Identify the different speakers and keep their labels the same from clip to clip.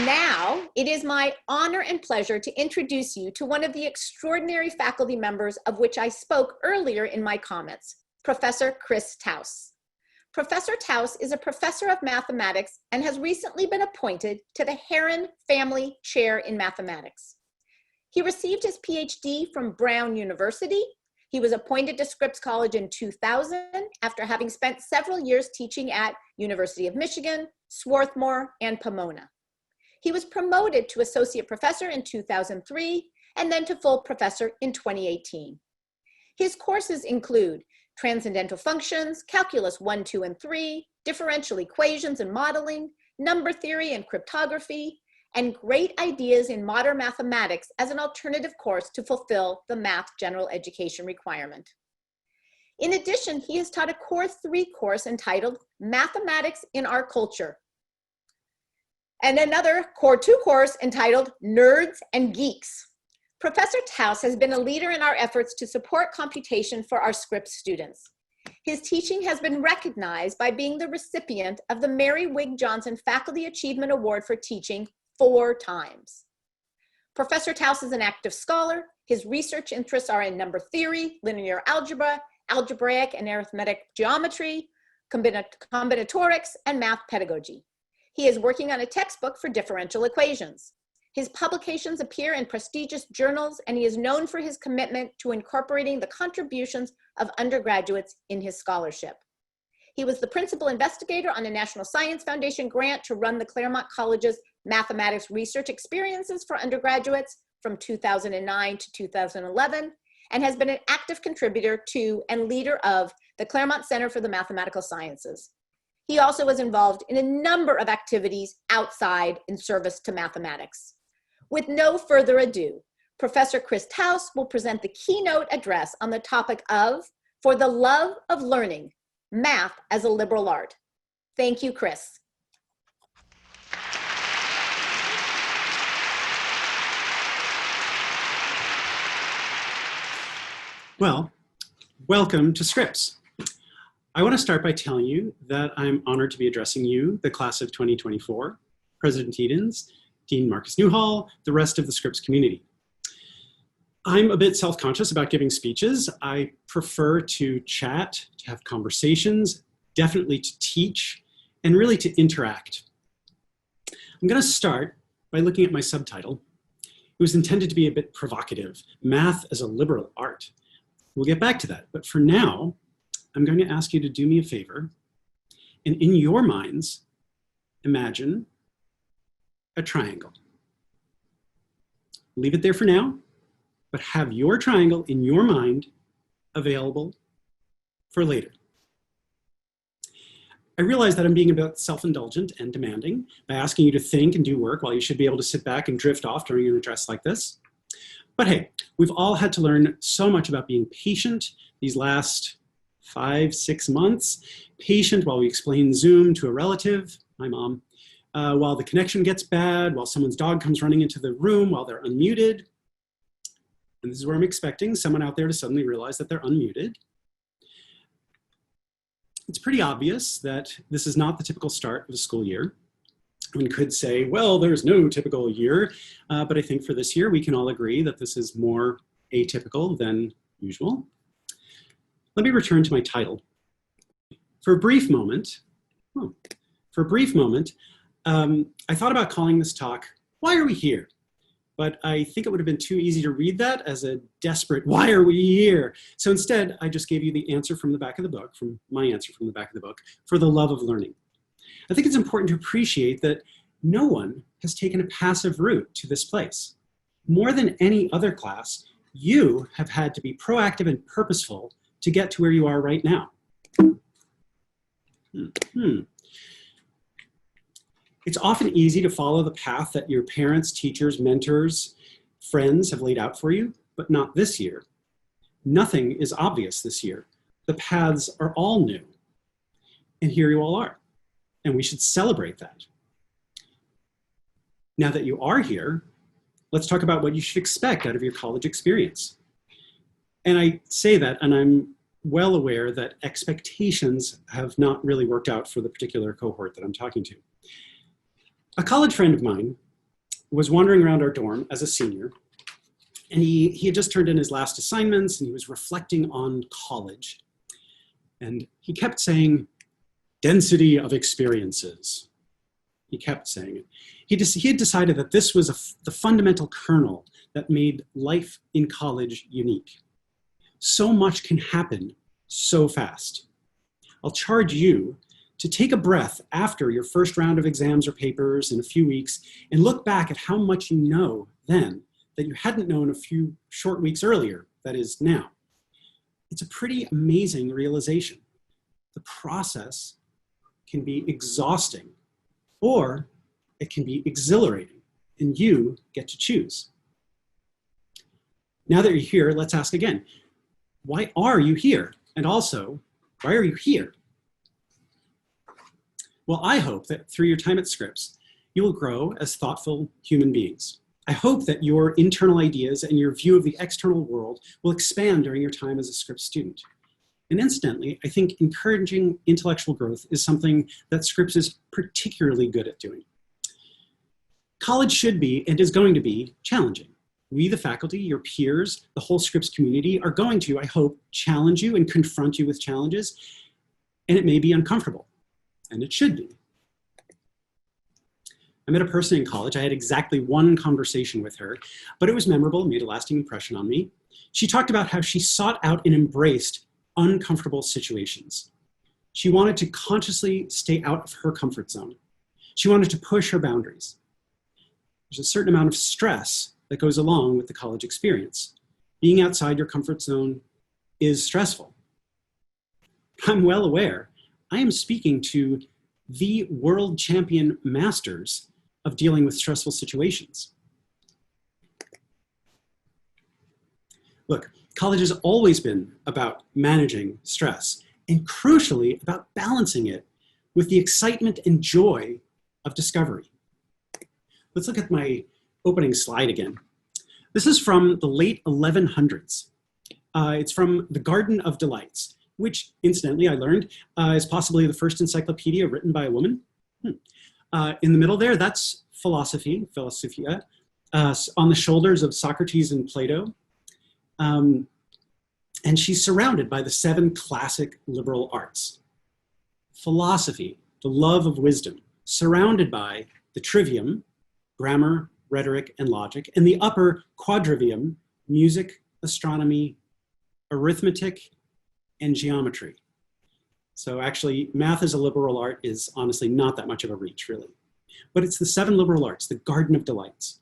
Speaker 1: Now, it is my honor and pleasure to introduce you to one of the extraordinary faculty members of which I spoke earlier in my comments, Professor Chris Towse. Professor Towse is a professor of mathematics and has recently been appointed to the Heron Family Chair in Mathematics. He received his PhD from Brown University. He was appointed to Scripps College in 2000 after having spent several years teaching at University of Michigan, Swarthmore, and Pomona. He was promoted to associate professor in 2003 and then to full professor in 2018. His courses include transcendental functions, calculus 1, 2, and 3, differential equations and modeling, number theory and cryptography, and great ideas in modern mathematics as an alternative course to fulfill the math general education requirement. In addition, he has taught a Core 3 course entitled Mathematics in Our Culture, and another Core 2 course entitled Nerds and Geeks. Professor Towse has been a leader in our efforts to support computation for our Scripps students. His teaching has been recognized by being the recipient of the Mary Wig Johnson Faculty Achievement Award for Teaching 4 times. Professor Towse is an active scholar. His research interests are in number theory, linear algebra, algebraic and arithmetic geometry, combinatorics, and math pedagogy. He is working on a textbook for differential equations. His publications appear in prestigious journals, and he is known for his commitment to incorporating the contributions of undergraduates in his scholarship. He was the principal investigator on a National Science Foundation grant to run the Claremont College's mathematics research experiences for undergraduates from 2009 to 2011, and has been an active contributor to and leader of the Claremont Center for the Mathematical Sciences. He also was involved in a number of activities outside in service to mathematics. With no further ado, Professor Chris Towse will present the keynote address on the topic of For the Love of Learning, Math as a Liberal Art. Thank you, Chris.
Speaker 2: Well, welcome to Scripps. I want to start by telling you that I'm honored to be addressing you, the class of 2024, President Edens, Dean Marcus Newhall, the rest of the Scripps community. I'm a bit self-conscious about giving speeches. I prefer to chat, to have conversations, definitely to teach, and really to interact. I'm going to start by looking at my subtitle. It was intended to be a bit provocative, Math as a Liberal Art. We'll get back to that, but for now, I'm going to ask you to do me a favor, and in your minds, imagine a triangle. Leave it there for now, but have your triangle in your mind available for later. I realize that I'm being a bit self-indulgent and demanding by asking you to think and do work while you should be able to sit back and drift off during an address like this. But hey, we've all had to learn so much about being patient these last 5-6 months, patient while we explain Zoom to a relative, my mom, while the connection gets bad, while someone's dog comes running into the room while they're unmuted. And this is where I'm expecting someone out there to suddenly realize that they're unmuted. It's pretty obvious that this is not the typical start of a school year. One could say, well, there's no typical year, but I think for this year, we can all agree that this is more atypical than usual. Let me return to my title. For a brief moment, I thought about calling this talk, Why Are We Here? But I think it would have been too easy to read that as a desperate, why are we here? So instead, I just gave you the answer from the back of the book, from my answer from the back of the book, For the Love of Learning. I think it's important to appreciate that no one has taken a passive route to this place. More than any other class, you have had to be proactive and purposeful to get to where you are right now. It's often easy to follow the path that your parents, teachers, mentors, friends have laid out for you, but not this year. Nothing is obvious this year. The paths are all new. And here you all are. And we should celebrate that. Now that you are here, let's talk about what you should expect out of your college experience. And I say that, and I'm well aware that expectations have not really worked out for the particular cohort that I'm talking to. A college friend of mine was wandering around our dorm as a senior, and he had just turned in his last assignments, and he was reflecting on college. And he kept saying, density of experiences. He kept saying it. He had decided that this was the fundamental kernel that made life in college unique. So much can happen so fast. I'll charge you to take a breath after your first round of exams or papers in a few weeks and look back at how much you know then that you hadn't known a few short weeks earlier, that is now. It's a pretty amazing realization. The process can be exhausting, or it can be exhilarating, and you get to choose. Now that you're here, let's ask again, why are you here? And also, why are you here? Well, I hope that through your time at Scripps, you will grow as thoughtful human beings. I hope that your internal ideas and your view of the external world will expand during your time as a Scripps student. And incidentally, I think encouraging intellectual growth is something that Scripps is particularly good at doing. College should be and is going to be challenging. We, the faculty, your peers, the whole Scripps community are going to, I hope, challenge you and confront you with challenges, and it may be uncomfortable, and it should be. I met a person in college. I had exactly one conversation with her, but it was memorable, made a lasting impression on me. She talked about how she sought out and embraced uncomfortable situations. She wanted to consciously stay out of her comfort zone. She wanted to push her boundaries. There's a certain amount of stress that goes along with the college experience. Being outside your comfort zone is stressful. I'm well aware. I am speaking to the world champion masters of dealing with stressful situations. Look, college has always been about managing stress, and crucially about balancing it with the excitement and joy of discovery. Let's look at my opening slide again. This is from the late 1100s. It's from The Garden of Delights, which incidentally I learned is possibly the first encyclopedia written by a woman. In the middle there, that's philosophy, philosophia, on the shoulders of Socrates and Plato. And she's surrounded by the 7 classic liberal arts. Philosophy, the love of wisdom, surrounded by the trivium, grammar, rhetoric, and logic, and the upper quadrivium, music, astronomy, arithmetic, and geometry. So actually, math as a liberal art is honestly not that much of a reach, really. But it's the 7 liberal arts, the Garden of Delights.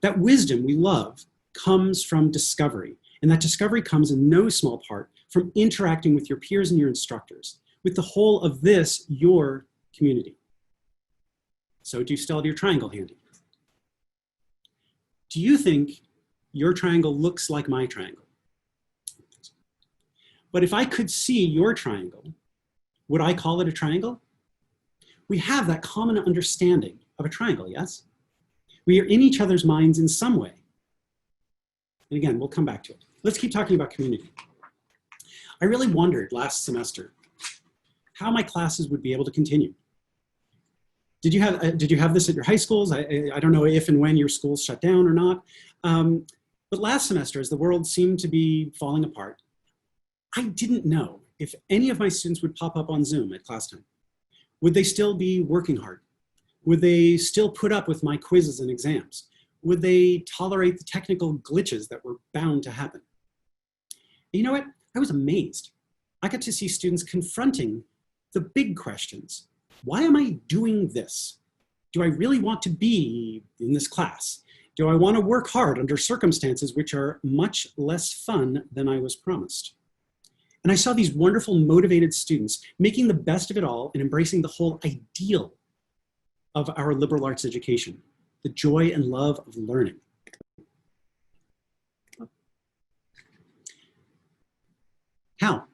Speaker 2: That wisdom we love comes from discovery, and that discovery comes in no small part from interacting with your peers and your instructors, with the whole of this, your community. So do you still have your triangle handy? Do you think your triangle looks like my triangle? But if I could see your triangle, would I call it a triangle? We have that common understanding of a triangle, yes? We are in each other's minds in some way. And again, we'll come back to it. Let's keep talking about community. I really wondered last semester how my classes would be able to continue. Did you have this at your high schools? I don't know if and when your schools shut down or not. But last semester, as the world seemed to be falling apart, I didn't know if any of my students would pop up on Zoom at class time. Would they still be working hard? Would they still put up with my quizzes and exams? Would they tolerate the technical glitches that were bound to happen? And you know what? I was amazed. I got to see students confronting the big questions. Why am I doing this? Do I really want to be in this class? Do I want to work hard under circumstances which are much less fun than I was promised? And I saw these wonderful, motivated students making the best of it all and embracing the whole ideal of our liberal arts education, the joy and love of learning. How?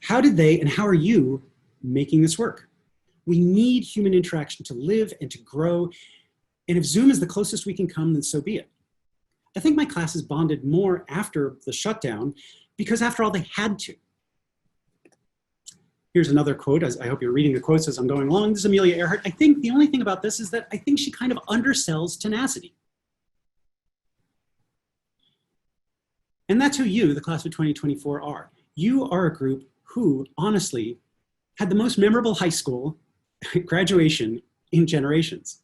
Speaker 2: How did they and how are you making this work? We need human interaction to live and to grow. And if Zoom is the closest we can come, then so be it. I think my classes bonded more after the shutdown because after all, they had to. Here's another quote. As I hope you're reading the quotes as I'm going along. This is Amelia Earhart. I think the only thing about this is that I think she kind of undersells tenacity. And that's who you, the class of 2024, are. You are a group who, honestly, had the most memorable high school graduation in generations.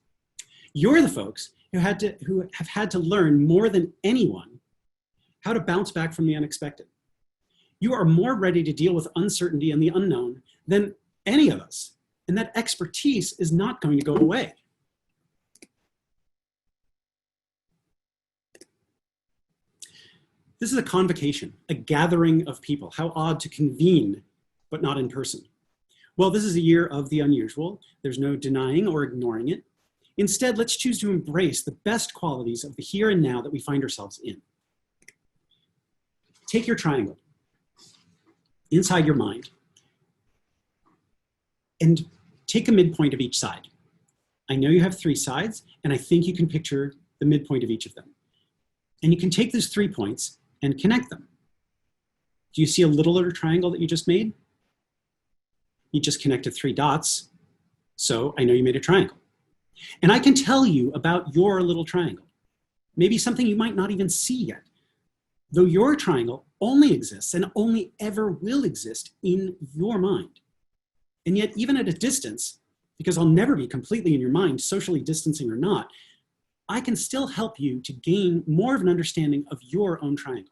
Speaker 2: You're the folks who have had to learn more than anyone how to bounce back from the unexpected. You are more ready to deal with uncertainty and the unknown than any of us, and that expertise is not going to go away. This is a convocation, a gathering of people. How odd to convene, but not in person. Well, this is a year of the unusual. There's no denying or ignoring it. Instead, let's choose to embrace the best qualities of the here and now that we find ourselves in. Take your triangle inside your mind and take a midpoint of each side. I know you have 3 sides, and I think you can picture the midpoint of each of them. And you can take those 3 points and connect them. Do you see a littler triangle that you just made? You just connected 3 dots, so I know you made a triangle. And I can tell you about your little triangle, maybe something you might not even see yet, though your triangle only exists and only ever will exist in your mind. And yet, even at a distance, because I'll never be completely in your mind, socially distancing or not, I can still help you to gain more of an understanding of your own triangle.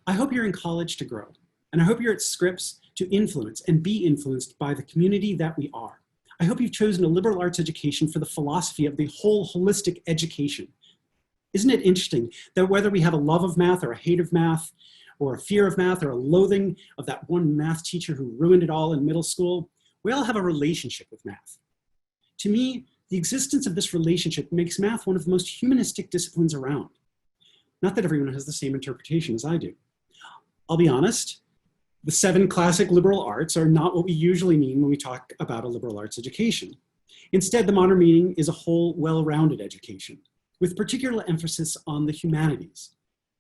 Speaker 2: I hope you're in college to grow, and I hope you're at Scripps to influence and be influenced by the community that we are. I hope you've chosen a liberal arts education for the philosophy of the whole holistic education. Isn't it interesting that whether we have a love of math or a hate of math, or a fear of math or a loathing of that one math teacher who ruined it all in middle school, we all have a relationship with math. To me, the existence of this relationship makes math one of the most humanistic disciplines around. Not that everyone has the same interpretation as I do. I'll be honest, the 7 classic liberal arts are not what we usually mean when we talk about a liberal arts education. Instead, the modern meaning is a whole, well-rounded education, with particular emphasis on the humanities,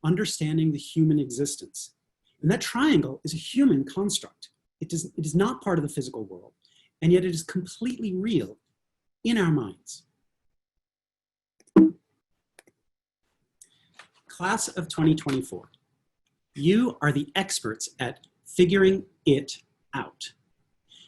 Speaker 2: understanding the human existence. And that triangle is a human construct. It is not part of the physical world, and yet it is completely real in our minds. Class of 2024, you are the experts at figuring it out.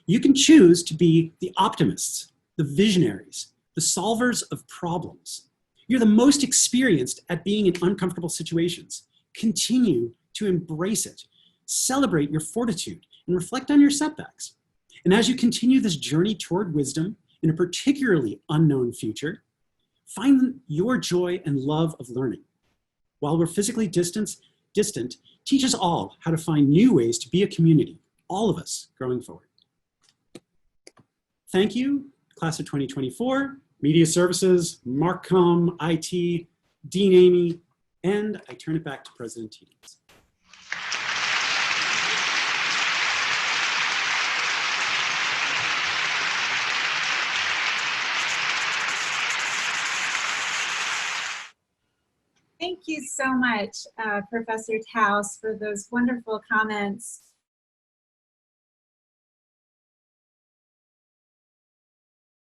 Speaker 2: You can choose to be the optimists, the visionaries, the solvers of problems. You're the most experienced at being in uncomfortable situations. Continue to embrace it. Celebrate your fortitude and reflect on your setbacks. And as you continue this journey toward wisdom in a particularly unknown future, find your joy and love of learning. While we're physically distant, teach us all how to find new ways to be a community, all of us growing forward. Thank you, class of 2024, Media Services, Marcom, IT, Dean Amy, and I turn it back to President Towse.
Speaker 3: Thank you so much, Professor Towse, for those wonderful comments.